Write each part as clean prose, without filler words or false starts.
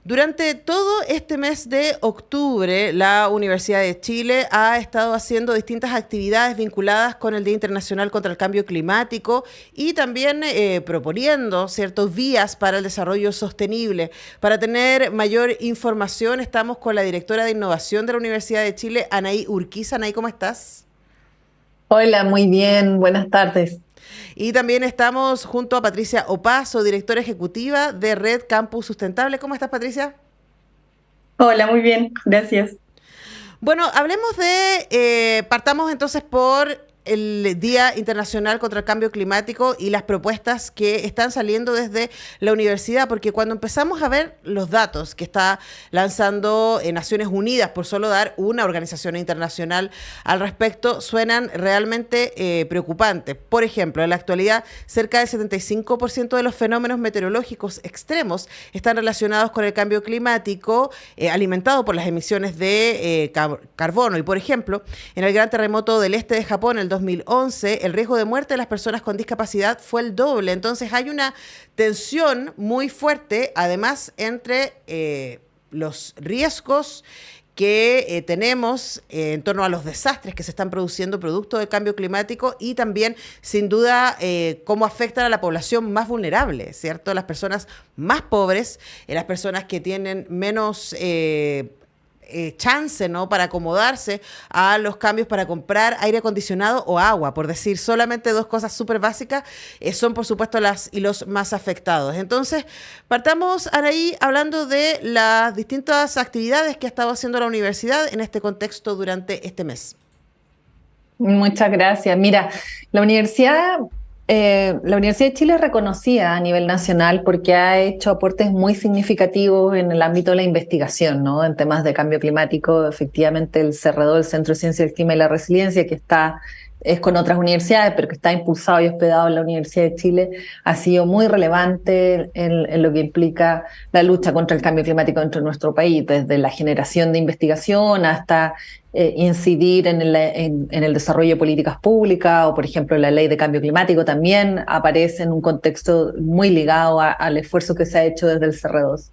Durante todo este mes de octubre, la Universidad de Chile ha estado haciendo distintas actividades vinculadas con el Día Internacional contra el Cambio Climático y también proponiendo ciertos vías para el desarrollo sostenible. Para tener mayor información, estamos con la directora de Innovación de la Universidad de Chile, Anaí Urquiza. Anaí, ¿cómo estás? Hola, muy bien, buenas tardes. Y también estamos junto a Patricia Opazo, directora ejecutiva de Red Campus Sustentable. ¿Cómo estás, Patricia? Hola, muy bien, gracias. Bueno, hablemos partamos entonces por el Día Internacional contra el Cambio Climático y las propuestas que están saliendo desde la universidad, porque cuando empezamos a ver los datos que está lanzando Naciones Unidas, por solo dar una organización internacional al respecto, suenan realmente preocupantes. Por ejemplo, en la actualidad, cerca del 75% de los fenómenos meteorológicos extremos están relacionados con el cambio climático, alimentado por las emisiones de carbono. Y, por ejemplo, en el gran terremoto del este de Japón, el 2011, el riesgo de muerte de las personas con discapacidad fue el doble. Entonces hay una tensión muy fuerte, además, entre los riesgos que tenemos en torno a los desastres que se están produciendo producto del cambio climático y también, sin duda, cómo afectan a la población más vulnerable, ¿cierto? Las personas más pobres, las personas que tienen menos chance, ¿no?, para acomodarse a los cambios, para comprar aire acondicionado o agua, por decir solamente dos cosas súper básicas, son por supuesto las y los más afectados. Entonces, partamos, Anaí, hablando de las distintas actividades que ha estado haciendo la universidad en este contexto durante este mes. Muchas gracias. Mira, la Universidad, la Universidad de Chile es reconocida a nivel nacional porque ha hecho aportes muy significativos en el ámbito de la investigación, ¿no? En temas de cambio climático, efectivamente el CRDO, el Centro de Ciencia del Clima y la Resiliencia, es con otras universidades, pero que está impulsado y hospedado en la Universidad de Chile, ha sido muy relevante en lo que implica la lucha contra el cambio climático dentro de nuestro país, desde la generación de investigación hasta incidir en el desarrollo de políticas públicas, o por ejemplo la ley de cambio climático también aparece en un contexto muy ligado al esfuerzo que se ha hecho desde el CR2.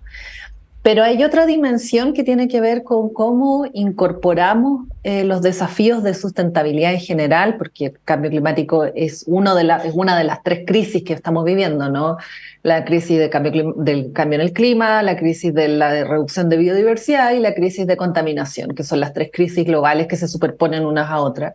Pero hay otra dimensión que tiene que ver con cómo incorporamos los desafíos de sustentabilidad en general, porque el cambio climático es una de las tres crisis que estamos viviendo, ¿no? La crisis del cambio en el clima, la crisis de la reducción de biodiversidad y la crisis de contaminación, que son las tres crisis globales que se superponen unas a otras.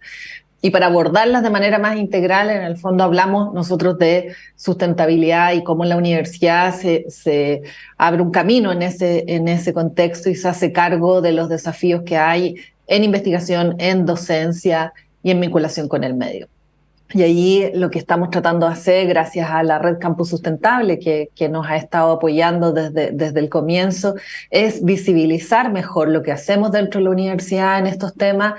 Y para abordarlas de manera más integral, en el fondo hablamos nosotros de sustentabilidad y cómo la universidad se abre un camino en ese contexto y se hace cargo de los desafíos que hay en investigación, en docencia y en vinculación con el medio. Y allí lo que estamos tratando de hacer, gracias a la Red Campus Sustentable, que nos ha estado apoyando desde el comienzo, es visibilizar mejor lo que hacemos dentro de la universidad en estos temas,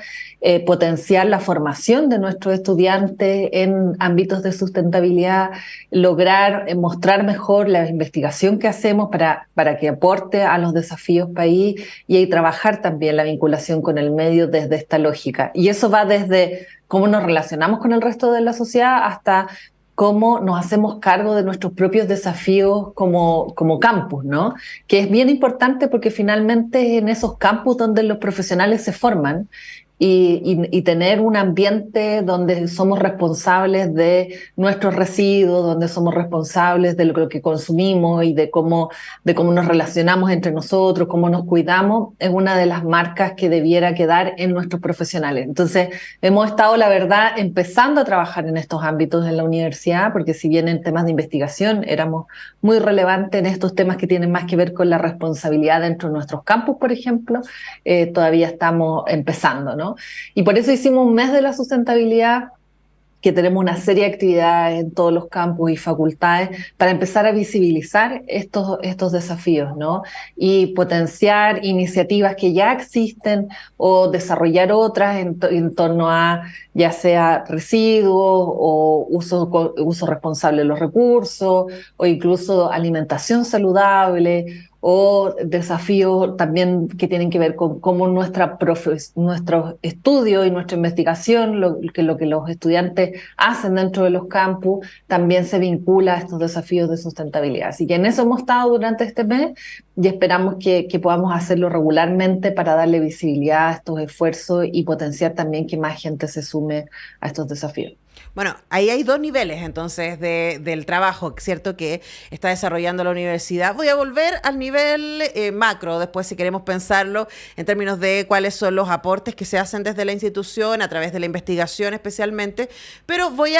potenciar la formación de nuestros estudiantes en ámbitos de sustentabilidad, lograr mostrar mejor la investigación que hacemos para que aporte a los desafíos país y trabajar también la vinculación con el medio desde esta lógica. Y eso va desde cómo nos relacionamos con el resto de la sociedad hasta cómo nos hacemos cargo de nuestros propios desafíos como campus, ¿no? Que es bien importante porque finalmente es en esos campus donde los profesionales se forman y tener un ambiente donde somos responsables de nuestros residuos, donde somos responsables de lo que consumimos y de cómo nos relacionamos entre nosotros, cómo nos cuidamos, es una de las marcas que debiera quedar en nuestros profesionales. Entonces, hemos estado, la verdad, empezando a trabajar en estos ámbitos en la universidad, porque si bien en temas de investigación éramos muy relevantes en estos temas que tienen más que ver con la responsabilidad dentro de nuestros campus, por ejemplo, todavía estamos empezando, ¿no? Y por eso hicimos un mes de la sustentabilidad, que tenemos una serie de actividades en todos los campus y facultades para empezar a visibilizar estos desafíos, ¿no? Y potenciar iniciativas que ya existen o desarrollar otras en torno a ya sea residuos o uso responsable de los recursos o incluso alimentación saludable o desafíos también que tienen que ver con cómo nuestro estudio y nuestra investigación, lo que los estudiantes hacen dentro de los campus, también se vincula a estos desafíos de sustentabilidad. Así que en eso hemos estado durante este mes y esperamos que podamos hacerlo regularmente para darle visibilidad a estos esfuerzos y potenciar también que más gente se sume a estos desafíos. Bueno, ahí hay dos niveles entonces del trabajo, ¿cierto? Que está desarrollando la universidad. Voy a volver al nivel macro, después si queremos pensarlo en términos de cuáles son los aportes que se hacen desde la institución, a través de la investigación especialmente, pero voy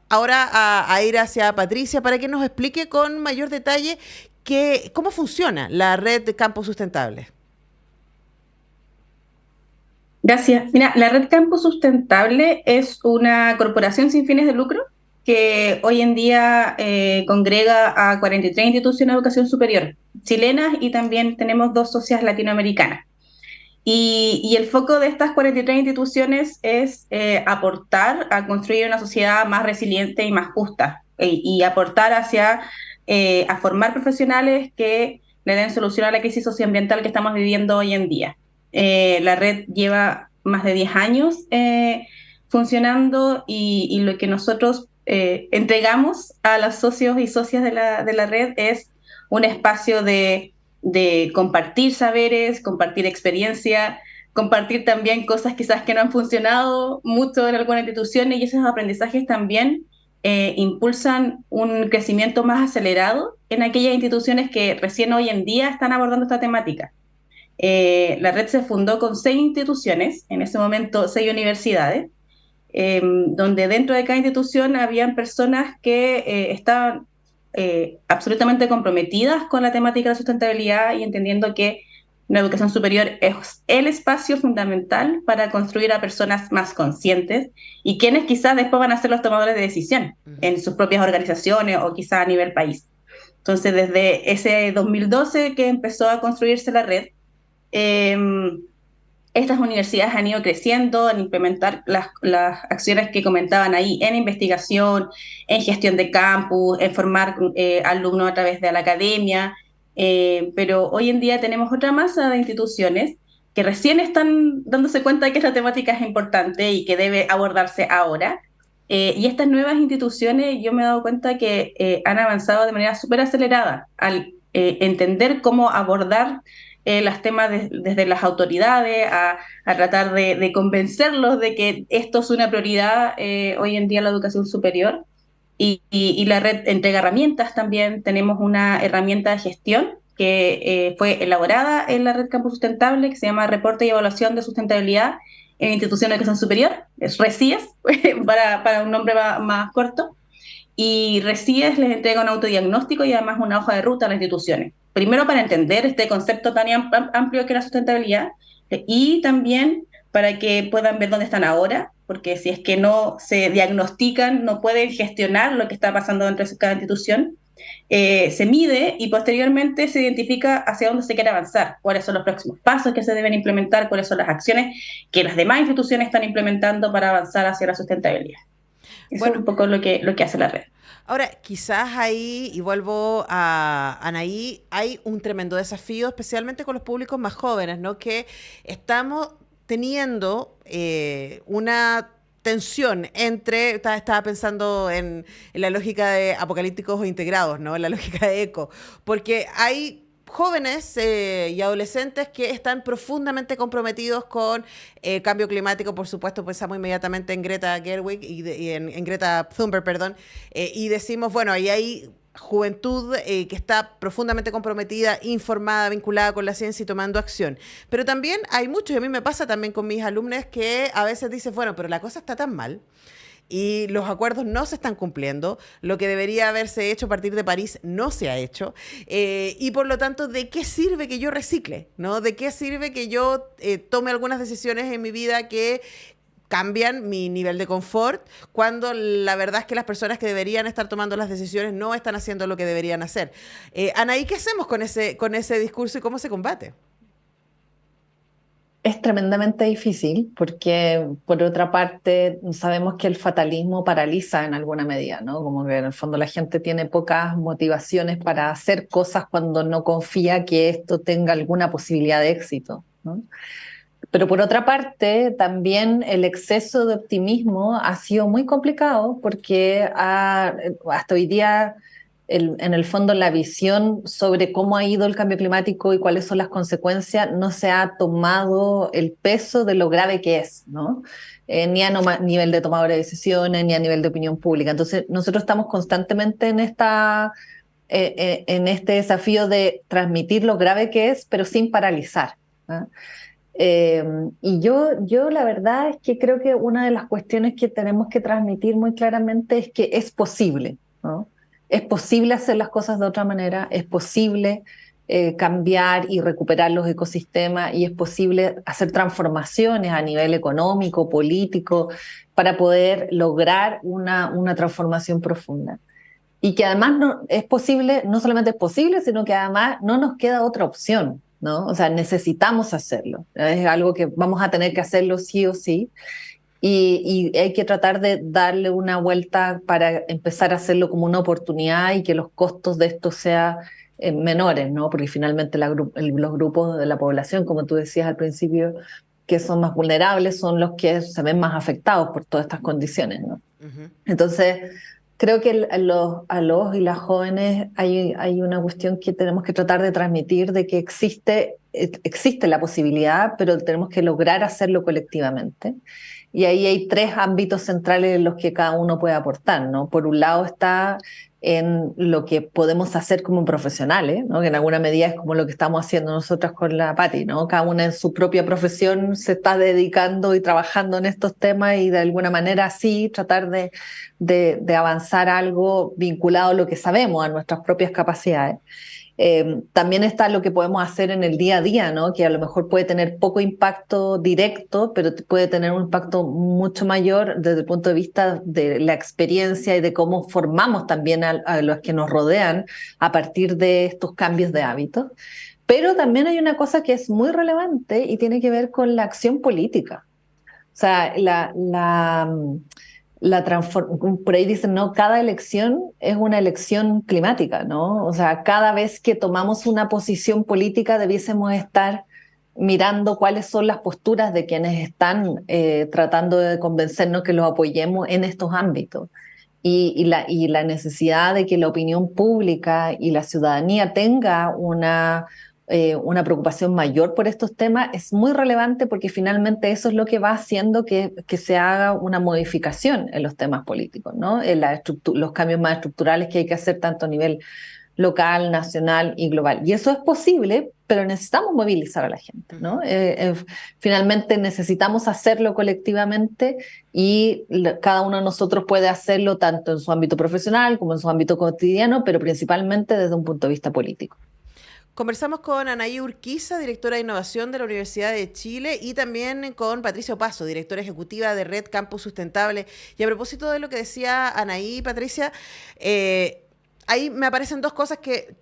ahora a ir hacia Patricia para que nos explique con mayor detalle cómo funciona la red de campus sustentables. Gracias. Mira, la Red Campus Sustentable es una corporación sin fines de lucro que hoy en día congrega a 43 instituciones de educación superior chilenas y también tenemos 2 socias latinoamericanas. Y el foco de estas 43 instituciones es aportar a construir una sociedad más resiliente y más justa y aportar a formar profesionales que le den solución a la crisis socioambiental que estamos viviendo hoy en día. La red lleva más de 10 años funcionando y lo que nosotros entregamos a los socios y socias de la red es un espacio de compartir saberes, compartir experiencia, compartir también cosas quizás que no han funcionado mucho en algunas instituciones y esos aprendizajes también impulsan un crecimiento más acelerado en aquellas instituciones que recién hoy en día están abordando esta temática. La red se fundó con 6 instituciones, en ese momento 6 universidades, donde dentro de cada institución habían personas que estaban absolutamente comprometidas con la temática de la sustentabilidad y entendiendo que la educación superior es el espacio fundamental para construir a personas más conscientes y quienes quizás después van a ser los tomadores de decisión en sus propias organizaciones o quizás a nivel país. Entonces, desde ese 2012 que empezó a construirse la red, estas universidades han ido creciendo en implementar las acciones que comentaban ahí en investigación, en gestión de campus, en formar alumnos a través de la academia, pero hoy en día tenemos otra masa de instituciones que recién están dándose cuenta de que esta temática es importante y que debe abordarse ahora. Y estas nuevas instituciones, yo me he dado cuenta que han avanzado de manera súper acelerada al entender cómo abordar los temas desde las autoridades, a tratar de convencerlos de que esto es una prioridad hoy en día en la educación superior. Y la red entrega herramientas también. Tenemos una herramienta de gestión que fue elaborada en la red Campus Sustentable, que se llama Reporte y Evaluación de Sustentabilidad en Instituciones de Educación Superior, es RECIES, para un nombre más corto. Y RECIES les entrega un autodiagnóstico y además una hoja de ruta a las instituciones. Primero para entender este concepto tan amplio que es la sustentabilidad y también para que puedan ver dónde están ahora, porque si es que no se diagnostican, no pueden gestionar lo que está pasando dentro de cada institución. Se mide y posteriormente se identifica hacia dónde se quiere avanzar, cuáles son los próximos pasos que se deben implementar, cuáles son las acciones que las demás instituciones están implementando para avanzar hacia la sustentabilidad. Eso es un poco lo que hace la red. Ahora, quizás ahí, y vuelvo a Anaí, hay un tremendo desafío, especialmente con los públicos más jóvenes, ¿no? Que estamos teniendo una tensión entre, estaba pensando en la lógica de apocalípticos o integrados, ¿no? En la lógica de eco, porque hay jóvenes y adolescentes que están profundamente comprometidos con el cambio climático. Por supuesto, pensamos inmediatamente en Greta Gerwig y en Greta Thunberg, perdón, y decimos, bueno, ahí hay juventud que está profundamente comprometida, informada, vinculada con la ciencia y tomando acción. Pero también hay muchos, y a mí me pasa también con mis alumnos, que a veces dicen, bueno, pero la cosa está tan mal y los acuerdos no se están cumpliendo, lo que debería haberse hecho a partir de París no se ha hecho, y por lo tanto, ¿de qué sirve que yo recicle? ¿No? ¿De qué sirve que yo tome algunas decisiones en mi vida que cambian mi nivel de confort, cuando la verdad es que las personas que deberían estar tomando las decisiones no están haciendo lo que deberían hacer? Anaí, ¿qué hacemos con ese discurso y cómo se combate? Es tremendamente difícil porque, por otra parte, sabemos que el fatalismo paraliza en alguna medida, ¿no? Como que en el fondo la gente tiene pocas motivaciones para hacer cosas cuando no confía que esto tenga alguna posibilidad de éxito, ¿no? Pero por otra parte, también el exceso de optimismo ha sido muy complicado porque hasta hoy día, en el fondo, la visión sobre cómo ha ido el cambio climático y cuáles son las consecuencias no se ha tomado el peso de lo grave que es, ¿no? Ni a nivel de tomadores de decisiones, ni a nivel de opinión pública. Entonces, nosotros estamos constantemente en este desafío de transmitir lo grave que es, pero sin paralizar, ¿no? Y yo la verdad es que creo que una de las cuestiones que tenemos que transmitir muy claramente es que es posible, ¿no? Es posible hacer las cosas de otra manera, es posible cambiar y recuperar los ecosistemas y es posible hacer transformaciones a nivel económico, político, para poder lograr una transformación profunda. Y que además es posible, no solamente es posible, sino que además no nos queda otra opción, ¿no? O sea, necesitamos hacerlo. Es algo que vamos a tener que hacerlo sí o sí. Y hay que tratar de darle una vuelta para empezar a hacerlo como una oportunidad y que los costos de esto sean menores, ¿no? Porque finalmente los grupos de la población, como tú decías al principio, que son más vulnerables, son los que se ven más afectados por todas estas condiciones, ¿no? Ujú. Entonces, creo que a los y las jóvenes hay una cuestión que tenemos que tratar de transmitir de que existe la posibilidad, pero tenemos que lograr hacerlo colectivamente. Y ahí hay tres ámbitos centrales en los que cada uno puede aportar, ¿no? Por un lado está en lo que podemos hacer como profesionales, ¿no? Que en alguna medida es como lo que estamos haciendo nosotras con la Patti, ¿no? Cada una en su propia profesión se está dedicando y trabajando en estos temas y de alguna manera así tratar de avanzar algo vinculado a lo que sabemos, a nuestras propias capacidades. También está lo que podemos hacer en el día a día, ¿no? Que a lo mejor puede tener poco impacto directo, pero puede tener un impacto mucho mayor desde el punto de vista de la experiencia y de cómo formamos también a los que nos rodean a partir de estos cambios de hábitos. Pero también hay una cosa que es muy relevante y tiene que ver con la acción política. O sea, por ahí dicen, no, cada elección es una elección climática, ¿no? O sea, cada vez que tomamos una posición política debiésemos estar mirando cuáles son las posturas de quienes están tratando de convencernos que los apoyemos en estos ámbitos. Y la necesidad de que la opinión pública y la ciudadanía tenga una preocupación mayor por estos temas es muy relevante porque finalmente eso es lo que va haciendo que se haga una modificación en los temas políticos, ¿no? En los cambios más estructurales que hay que hacer tanto a nivel local, nacional y global. Y eso es posible, pero necesitamos movilizar a la gente, ¿no? Finalmente necesitamos hacerlo colectivamente y cada uno de nosotros puede hacerlo tanto en su ámbito profesional como en su ámbito cotidiano, pero principalmente desde un punto de vista político. Conversamos con Anaí Urquiza, directora de innovación de la Universidad de Chile, y también con Patricia Opazo, directora ejecutiva de Red Campus Sustentable. Y a propósito de lo que decía Anaí, Patricia, ahí me aparecen dos cosas que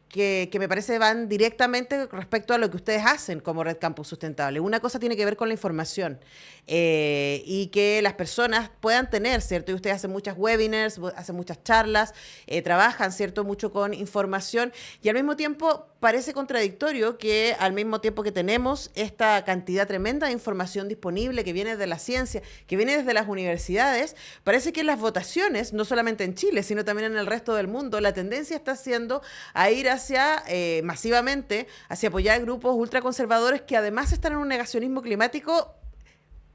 me parece van directamente respecto a lo que ustedes hacen como Red Campus Sustentable. Una cosa tiene que ver con la información y que las personas puedan tener, ¿cierto? Y ustedes hacen muchas webinars, hacen muchas charlas, trabajan, ¿cierto? Mucho con información y al mismo tiempo parece contradictorio que al mismo tiempo que tenemos esta cantidad tremenda de información disponible que viene de la ciencia, que viene desde las universidades, parece que en las votaciones, no solamente en Chile, sino también en el resto del mundo, la tendencia está siendo a ir hacia masivamente, hacia apoyar grupos ultraconservadores que además están en un negacionismo climático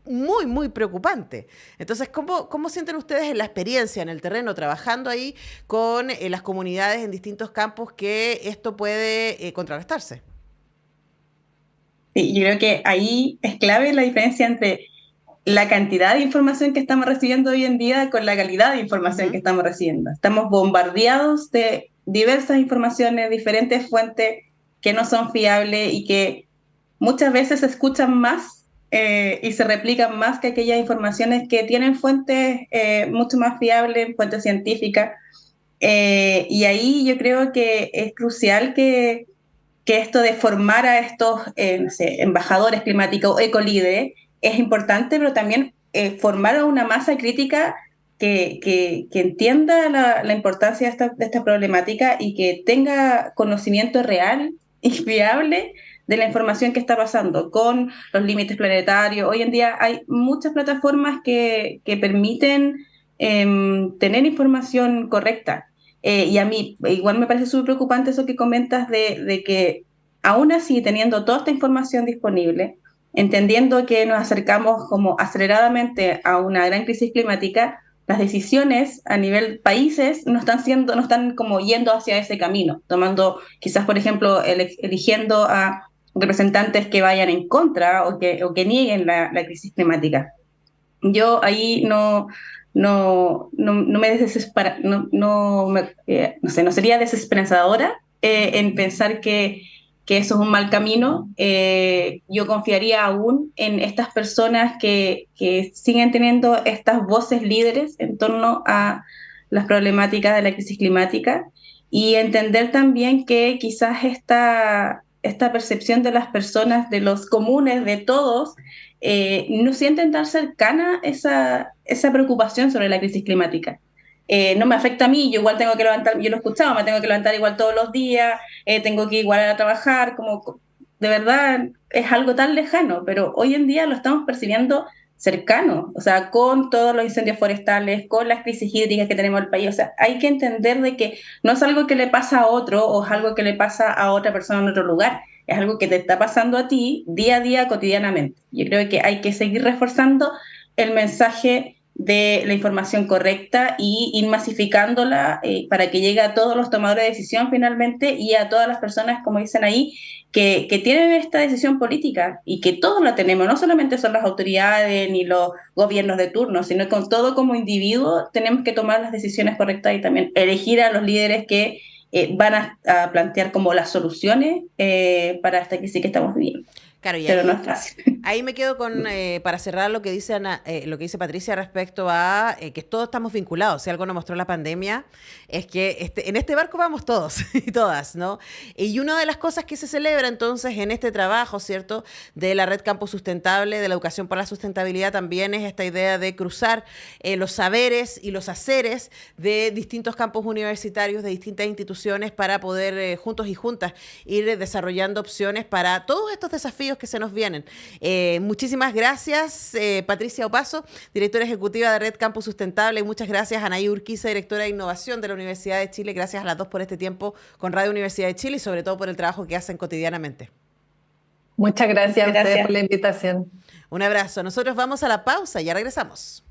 muy, muy preocupante. Entonces, ¿cómo sienten ustedes en la experiencia, en el terreno, trabajando ahí con las comunidades en distintos campos que esto puede contrarrestarse? Sí, yo creo que ahí es clave la diferencia entre la cantidad de información que estamos recibiendo hoy en día con la calidad de información que estamos recibiendo. Estamos bombardeados de diversas informaciones, diferentes fuentes que no son fiables y que muchas veces se escuchan más y se replican más que aquellas informaciones que tienen fuentes mucho más fiables, fuentes científicas. Y ahí yo creo que es crucial que esto de formar a estos no sé, embajadores climáticos o ecolíderes es importante, pero también formar a una masa crítica que entienda la importancia de esta problemática y que tenga conocimiento real y fiable de la información que está pasando con los límites planetarios. Hoy en día hay muchas plataformas que permiten tener información correcta. Y a mí igual me parece súper preocupante eso que comentas de que aún así, teniendo toda esta información disponible, entendiendo que nos acercamos como aceleradamente a una gran crisis climática, las decisiones a nivel países no están como yendo hacia ese camino, tomando quizás, por ejemplo, eligiendo a representantes que vayan en contra o que nieguen la crisis climática. Yo ahí no me desespera, no sé, no sería desesperanzadora en pensar que eso es un mal camino. Yo confiaría aún en estas personas que siguen teniendo estas voces líderes en torno a las problemáticas de la crisis climática y entender también que quizás esta percepción de las personas, de los comunes, de todos, no sienten tan cercana esa preocupación sobre la crisis climática. No me afecta a mí, yo igual tengo que levantar, yo lo he escuchado, me tengo que levantar igual todos los días, tengo que igual a trabajar, como de verdad es algo tan lejano, pero hoy en día lo estamos percibiendo cercano, o sea, con todos los incendios forestales, con las crisis hídricas que tenemos en el país, o sea, hay que entender de que no es algo que le pasa a otro o es algo que le pasa a otra persona en otro lugar, es algo que te está pasando a ti día a día, cotidianamente. Yo creo que hay que seguir reforzando el mensaje de la información correcta y ir masificándola para que llegue a todos los tomadores de decisión finalmente y a todas las personas, como dicen ahí, que tienen esta decisión política y que todos la tenemos, no solamente son las autoridades ni los gobiernos de turno, sino con todo como individuo tenemos que tomar las decisiones correctas y también elegir a los líderes que van a plantear como las soluciones para esta crisis que estamos viviendo. Claro, y Pero ahí, no es fácil. ahí me quedo con, para cerrar lo que dice lo que dice Patricia respecto a que todos estamos vinculados. Si algo nos mostró la pandemia, es que en este barco vamos todos y todas, ¿no? Y una de las cosas que se celebra entonces en este trabajo, ¿cierto?, de la Red Campus Sustentable, de la educación para la sustentabilidad, también es esta idea de cruzar los saberes y los haceres de distintos campus universitarios, de distintas instituciones, para poder juntos y juntas ir desarrollando opciones para todos estos desafíos que se nos vienen. Muchísimas gracias, Patricia Opazo, directora ejecutiva de Red Campus Sustentable, y muchas gracias, Anaí Urquiza, directora de Innovación de la Universidad de Chile. Gracias a las dos por este tiempo con Radio Universidad de Chile y sobre todo por el trabajo que hacen cotidianamente. Muchas gracias a ustedes por la invitación. Un abrazo. Nosotros vamos a la pausa y ya regresamos.